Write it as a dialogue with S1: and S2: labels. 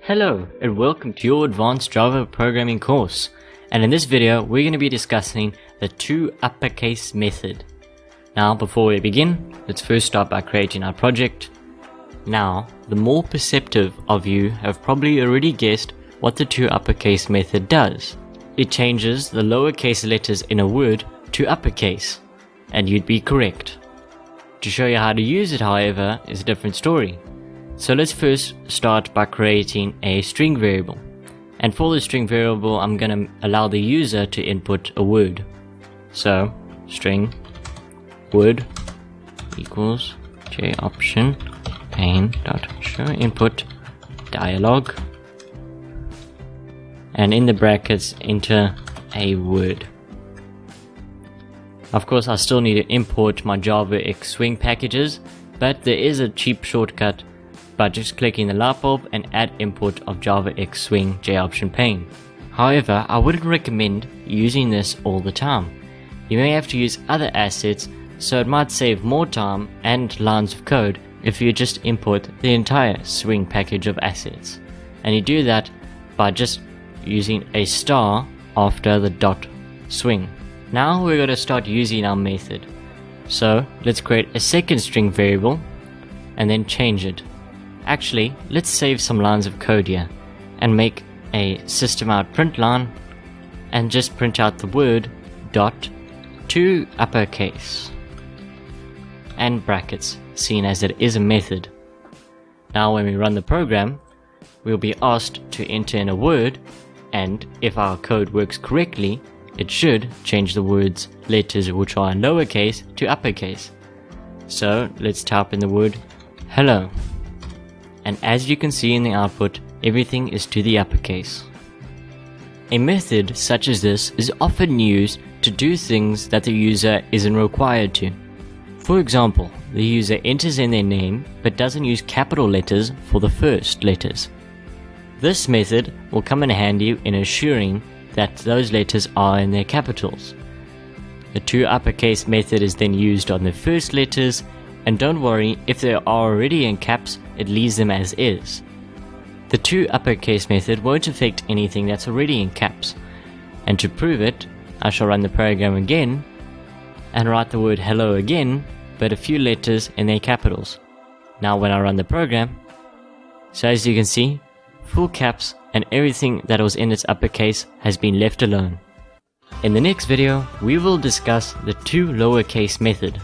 S1: Hello and welcome to your advanced Java programming course, and in this video we're going to be discussing the toUpperCase method. Now before we begin, let's first start by creating our project. Now the more perceptive of you have probably already guessed what the toUpperCase method does. It changes the lowercase letters in a word to uppercase, and you'd be correct. To show you how to use it, however, is a different story. So let's first start by creating a string variable. And for the string variable, I'm going to allow the user to input a word. So string word equals jOption pane.show input dialog, and in the brackets enter a word. Of course, I still need to import my JavaX Swing packages, but there is a cheap shortcut by just clicking the light bulb and add import of JavaX Swing jOption pane. However, I wouldn't recommend using this all the time. You may have to use other assets, so it might save more time and lines of code if you just import the entire Swing package of assets. And you do that by just using a star after the dot swing. Now we're going to start using our method. So let's create a second string variable and then change it. Actually, let's save some lines of code here and make a system out print line and just print out the word dot toUpperCase and brackets, seeing as it is a method. Now when we run the program, we'll be asked to enter in a word, and if our code works correctly, it should change the word's letters which are in lowercase to uppercase. So let's type in the word hello. And as you can see in the output, everything is to the uppercase. A method such as this is often used to do things that the user isn't required to. For example, the user enters in their name but doesn't use capital letters for the first letters. This method will come in handy in assuring that those letters are in their capitals. The toUpperCase method is then used on the first letters, and don't worry, if they are already in caps, it leaves them as is. The toUpperCase method won't affect anything that's already in caps, and to prove it, I shall run the program again and write the word hello again, but a few letters in their capitals. Now when I run the program, so as you can see, full caps and everything that was in its uppercase has been left alone. In the next video, we will discuss the toLowerCase method.